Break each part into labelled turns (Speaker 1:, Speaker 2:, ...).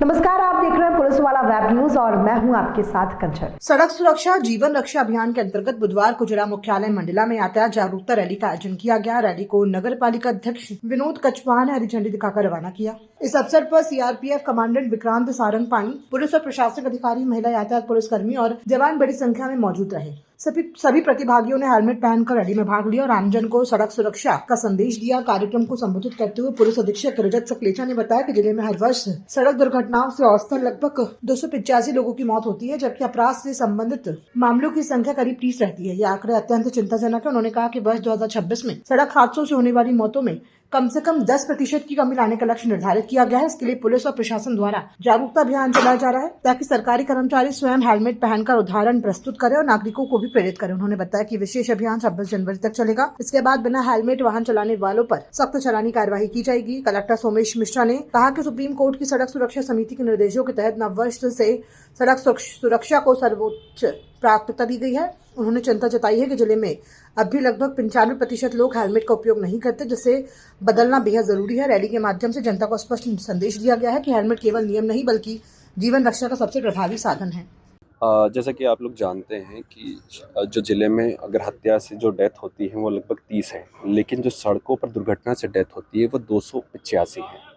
Speaker 1: नमस्कार, आप देख रहे हैं पुलिस वाला वेब न्यूज और मैं हूं आपके साथ कंचन। सड़क सुरक्षा जीवन रक्षा अभियान के अंतर्गत बुधवार को जिला मुख्यालय मंडला में यातायात जागरूकता रैली का आयोजन किया गया। रैली को नगर पालिका अध्यक्ष विनोद कछवाहा ने हरी झंडी दिखाकर रवाना किया। इस अवसर पर सीआरपीएफ कमांडेंट विक्रांत सारंग पानी, पुलिस और प्रशासनिक अधिकारी, महिला यातायात पुलिसकर्मी और जवान बड़ी संख्या में मौजूद रहे। सभी प्रतिभागियों ने हेलमेट पहनकर रैली में भाग लिया और आमजन को सड़क सुरक्षा का संदेश दिया। कार्यक्रम को संबोधित करते हुए पुलिस अधीक्षक रजत सकलेचा ने बताया कि जिले में हर वर्ष सड़क दुर्घटनाओं से औसतन लगभग 285 लोगों की मौत होती है, जबकि अपराध से संबंधित मामलों की संख्या करीब 30 रहती है। ये आंकड़े अत्यंत चिंताजनक है। उन्होंने कहा कि वर्ष 2026 में सड़क हादसों से होने वाली मौतों में कम से कम 10% की कमी लाने का लक्ष्य निर्धारित किया गया है। इसके लिए पुलिस और प्रशासन द्वारा जागरूकता अभियान चलाया जा रहा है ताकि सरकारी कर्मचारी स्वयं हेलमेट पहनकर उदाहरण प्रस्तुत करें और नागरिकों को भी प्रेरित करें। उन्होंने बताया कि विशेष अभियान 26 जनवरी तक चलेगा। इसके बाद बिना हेलमेट वाहन चलाने वालों पर सख्त चालानी कार्यवाही की जाएगी। कलेक्टर सोमेश मिश्रा ने कहा कि सुप्रीम कोर्ट की सड़क सुरक्षा समिति के निर्देशों के तहत नववर्ष से सड़क सुरक्षा को सर्वोच्च प्राथमिकता दी गई है। उन्होंने चिंता जताई है कि जिले में अब भी लगभग 95% लोग हेलमेट का उपयोग नहीं करते, जिसे बदलना बेहद जरूरी है। रैली के माध्यम से जनता को स्पष्ट संदेश दिया गया है कि हेलमेट केवल नियम नहीं बल्कि जीवन रक्षा का सबसे प्रभावी साधन है।
Speaker 2: जैसा कि आप लोग जानते हैं कि जो ज़िले में अगर हत्या से जो डेथ होती है वो लगभग 30 है, लेकिन जो सड़कों पर दुर्घटना से डेथ होती है वो 285 है।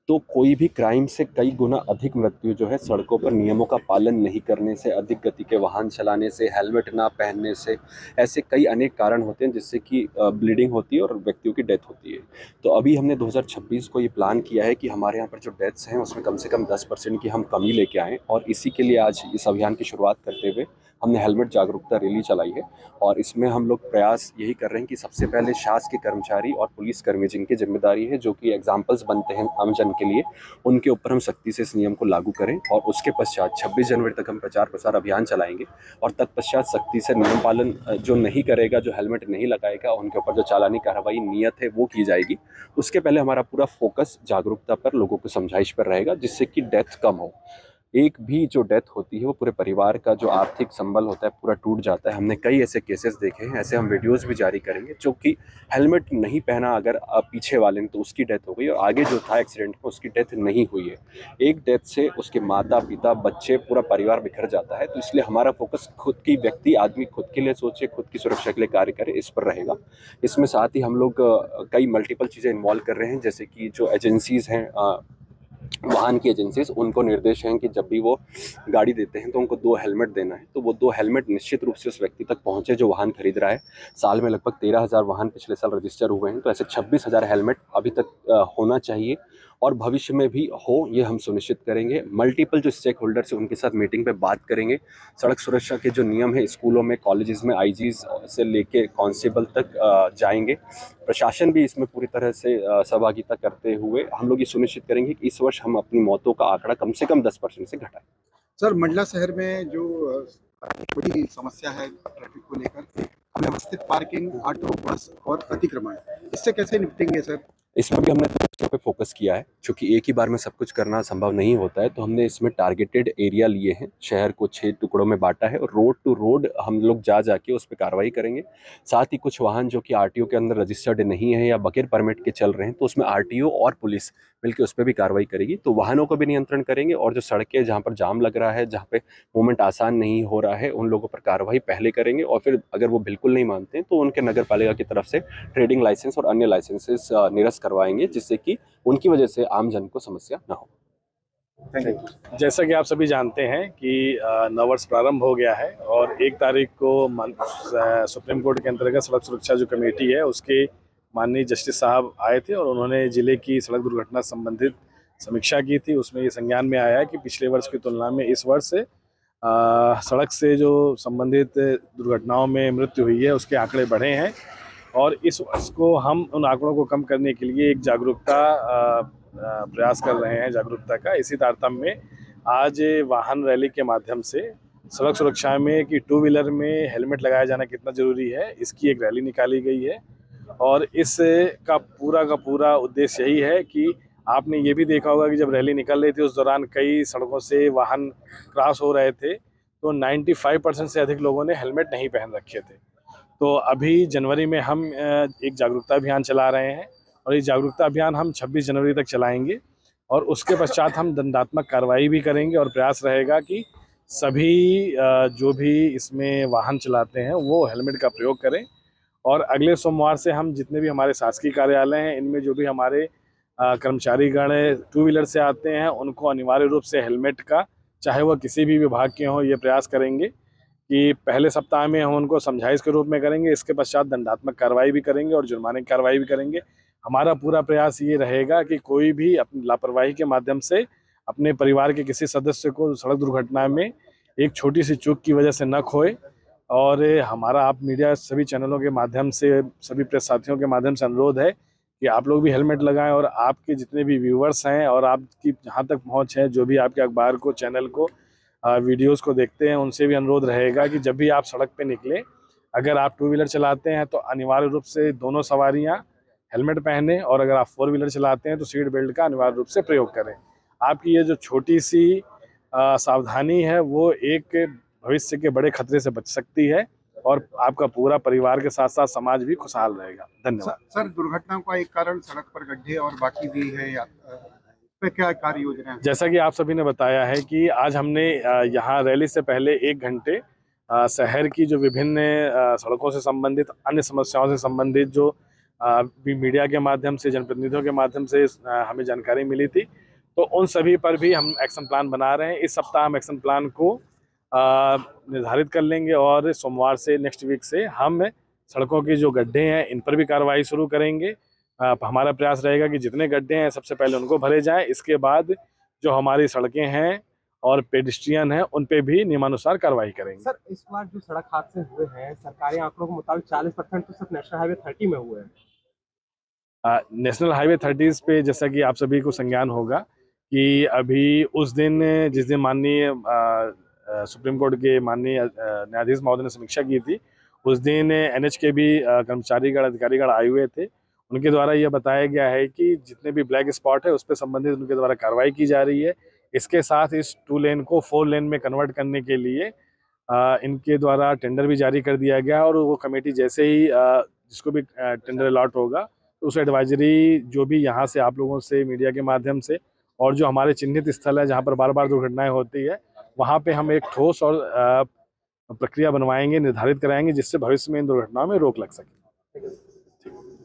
Speaker 2: तो कोई भी क्राइम से कई गुना अधिक मृत्यु जो है सड़कों पर नियमों का पालन नहीं करने से, अधिक गति के वाहन चलाने से, हेलमेट ना पहनने से, ऐसे कई अनेक कारण होते हैं जिससे कि ब्लीडिंग होती है और व्यक्तियों की डेथ होती है। तो अभी हमने 2026 को ये प्लान किया है कि हमारे यहाँ पर जो डेथ्स हैं उसमें कम से कम 10% की हम कमी लेके आएँ, और इसी के लिए आज इस अभियान की शुरुआत करते हुए हमने हेलमेट जागरूकता रैली चलाई है। और इसमें हम लोग प्रयास यही कर रहे हैं कि सबसे पहले शासकीय कर्मचारी और पुलिसकर्मी जिनकी जिम्मेदारी है, जो कि एग्जाम्पल्स बनते हैं आमजन के लिए, उनके ऊपर हम सख्ती से इस नियम को लागू करें। और उसके पश्चात 26 जनवरी तक हम प्रचार प्रसार अभियान चलाएंगे और तत्पश्चात सख्ती से नियम पालन जो नहीं करेगा, जो हेलमेट नहीं लगाएगा, उनके ऊपर जो चालानी कार्रवाई नियत है वो की जाएगी। उसके पहले हमारा पूरा फोकस जागरूकता पर, लोगों को समझाइश पर रहेगा, जिससे कि डेथ कम हो। एक भी जो डेथ होती है वो पूरे परिवार का जो आर्थिक संबल होता है पूरा टूट जाता है। हमने कई ऐसे केसेस देखे हैं, ऐसे हम वीडियोस भी जारी करेंगे। जो कि हेलमेट नहीं पहना अगर पीछे वाले ने, तो उसकी डेथ हो गई और आगे जो था एक्सीडेंट में उसकी डेथ नहीं हुई है। एक डेथ से उसके माता पिता, बच्चे, पूरा परिवार बिखर जाता है। तो इसलिए हमारा फोकस खुद की व्यक्ति आदमी खुद के लिए सोचे, खुद की सुरक्षा के लिए कार्य करे, इस पर रहेगा। इसमें साथ ही हम लोग कई मल्टीपल चीज़ें इन्वॉल्व कर रहे हैं, जैसे कि जो एजेंसीज़ हैं, वाहन की एजेंसीज, उनको निर्देश हैं कि जब भी वो गाड़ी देते हैं तो उनको 2 हेलमेट देना है। तो वो 2 हेलमेट निश्चित रूप से उस व्यक्ति तक पहुंचे जो वाहन खरीद रहा है। साल में लगभग 13,000 वाहन पिछले साल रजिस्टर हुए हैं, तो ऐसे 26,000 हेलमेट अभी तक होना चाहिए और भविष्य में भी हो, ये हम सुनिश्चित करेंगे। मल्टीपल जो स्टेक होल्डर्स हैं उनके साथ मीटिंग पे बात करेंगे। सड़क सुरक्षा के जो नियम है स्कूलों में, कॉलेजेस में आईजीज से लेके कांस्टेबल तक जाएंगे। प्रशासन भी इसमें पूरी तरह से सहभागिता करते हुए हम लोग ये सुनिश्चित करेंगे कि इस वर्ष हम अपनी मौतों का आंकड़ा कम से कम 10% से घटाएं।
Speaker 3: सर, मंडला शहर में जो बड़ी समस्या है ट्रैफिक को लेकर, अव्यवस्थित पार्किंग, ऑटो, बस और अतिक्रमण, इससे कैसे निपटेंगे सर?
Speaker 2: इसमें भी हमने चीज़ों पे फोकस किया है, क्योंकि एक ही बार में सब कुछ करना संभव नहीं होता है। तो हमने इसमें टारगेटेड एरिया लिए हैं, शहर को 6 टुकड़ों में बांटा है और रोड टू रोड हम लोग जाके उस पर कार्रवाई करेंगे। साथ ही कुछ वाहन जो कि आरटीओ के अंदर रजिस्टर्ड नहीं है या बगैर परमिट के चल रहे हैं, तो उसमें आरटीओ और पुलिस मिलकर उस पर भी कार्रवाई करेगी। तो वाहनों को भी नियंत्रण करेंगे और जो सड़कें जहाँ पर जाम लग रहा है, जहाँ पे मूवमेंट आसान नहीं हो रहा है, उन लोगों पर कार्रवाई पहले करेंगे। और फिर अगर वो बिल्कुल नहीं मानते हैं तो उनके नगर पालिका की तरफ से ट्रेडिंग लाइसेंस और अन्य लाइसेंसेस निरस्त करवाएंगे, जिससे कि उनकी वजह से आम जन को समस्या ना हो।
Speaker 4: जैसा कि आप सभी जानते हैं कि नववर्ष प्रारंभ हो गया है और 1 तारीख को सुप्रीम कोर्ट के अंतर्गत सड़क सुरक्षा जो कमेटी है उसके माननीय जस्टिस साहब आए थे और उन्होंने जिले की सड़क दुर्घटना संबंधित समीक्षा की थी। उसमें ये संज्ञान में आया है कि पिछले वर्ष की तुलना में इस वर्ष से सड़क से जो संबंधित दुर्घटनाओं में मृत्यु हुई है उसके आंकड़े बढ़े हैं और इस वर्ष को हम उन आंकड़ों को कम करने के लिए एक जागरूकता प्रयास कर रहे हैं, जागरूकता का। इसी तारतम्य में आज वाहन रैली के माध्यम से सड़क सुरक्षा में कि 2 व्हीलर में हेलमेट लगाया जाना कितना ज़रूरी है, इसकी एक रैली निकाली गई है। और इस का पूरा उद्देश्य यही है कि आपने ये भी देखा होगा कि जब रैली निकल रही थी उस दौरान कई सड़कों से वाहन क्रॉस हो रहे थे, तो 95% से अधिक लोगों ने हेलमेट नहीं पहन रखे थे। तो अभी जनवरी में हम एक जागरूकता अभियान चला रहे हैं और ये जागरूकता अभियान हम 26 जनवरी तक चलाएंगे, और उसके पश्चात हम दंडात्मक कार्रवाई भी करेंगे और प्रयास रहेगा कि सभी जो भी इसमें वाहन चलाते हैं वो हेलमेट का प्रयोग करें। और अगले सोमवार से हम जितने भी हमारे शासकीय कार्यालय हैं इनमें जो भी हमारे कर्मचारीगण टू व्हीलर से आते हैं उनको अनिवार्य रूप से हेलमेट का, चाहे वह किसी भी विभाग के हों, ये प्रयास करेंगे कि पहले सप्ताह में हम उनको समझाइश के रूप में करेंगे, इसके पश्चात दंडात्मक कार्रवाई भी करेंगे और जुर्माने की कार्रवाई भी करेंगे। हमारा पूरा प्रयास ये रहेगा कि कोई भी अपनी लापरवाही के माध्यम से अपने परिवार के किसी सदस्य को सड़क दुर्घटना में एक छोटी सी चूक की वजह से न खोए। और हमारा आप मीडिया सभी चैनलों के माध्यम से, सभी प्रेस साथियों के माध्यम से अनुरोध है कि आप लोग भी हेलमेट लगाएं और आपके जितने भी व्यूवर्स हैं और आपकी जहां तक पहुंच है, जो भी आपके अखबार को, चैनल को, वीडियोस को देखते हैं, उनसे भी अनुरोध रहेगा कि जब भी आप सड़क पे निकले, अगर आप टू व्हीलर चलाते हैं तो अनिवार्य रूप से दोनों सवारियां हेलमेट पहने और अगर आप फोर व्हीलर चलाते हैं तो सीट बेल्ट का अनिवार्य रूप से प्रयोग करें। आपकी ये जो छोटी सी सावधानी है वो एक भविष्य के बड़े खतरे से बच सकती है और आपका पूरा परिवार के साथ साथ समाज भी खुशहाल रहेगा। धन्यवाद।
Speaker 3: सर, दुर्घटनाओं का एक कारण सड़क पर गड्ढे और बाकी भी है, इस पे क्या कार्य योजना है?
Speaker 4: जैसा कि आप सभी ने बताया है कि आज हमने यहाँ रैली से पहले 1 घंटे शहर की जो विभिन्न सड़कों से संबंधित, अन्य समस्याओं से संबंधित जो भी मीडिया के माध्यम से, जनप्रतिनिधियों के माध्यम से हमें जानकारी मिली थी, तो उन सभी पर भी हम एक्शन प्लान बना रहे हैं। इस सप्ताह हम एक्शन प्लान को निर्धारित कर लेंगे और सोमवार से, नेक्स्ट वीक से हम सड़कों के जो गड्ढे हैं इन पर भी कार्रवाई शुरू करेंगे। हमारा प्रयास रहेगा कि जितने गड्ढे हैं सबसे पहले उनको भरे जाएं, इसके बाद जो हमारी सड़कें हैं और पेडिस्ट्रियन हैं उन पे भी नियमानुसार कार्रवाई करेंगे।
Speaker 5: सर, इस बार जो सड़क हादसे हुए हैं सरकारी आंकड़ों के मुताबिक 40% तो सिर्फ नेशनल हाईवे 30 में हुए हैं।
Speaker 4: नेशनल हाईवे 30 पे जैसा कि आप सभी को संज्ञान होगा कि अभी उस दिन, जिस दिन माननीय सुप्रीम कोर्ट के माननीय न्यायाधीश महोदय ने समीक्षा की थी, उस दिन NH के भी कर्मचारीगण, अधिकारीगण आए हुए थे। उनके द्वारा यह बताया गया है कि जितने भी ब्लैक स्पॉट है उस पर संबंधित उनके द्वारा कार्रवाई की जा रही है। इसके साथ इस 2 लेन को 4 लेन में कन्वर्ट करने के लिए इनके द्वारा टेंडर भी जारी कर दिया गया और वो कमेटी जैसे ही जिसको भी टेंडर अलॉट होगा तो उस एडवाइजरी जो भी यहाँ से आप लोगों से, मीडिया के माध्यम से, और जो हमारे चिन्हित स्थल है जहाँ पर बार बार दुर्घटनाएं होती है, वहाँ पे हम एक ठोस और प्रक्रिया बनवाएंगे, निर्धारित कराएंगे, जिससे भविष्य में इन दुर्घटनाओं में रोक लग सके।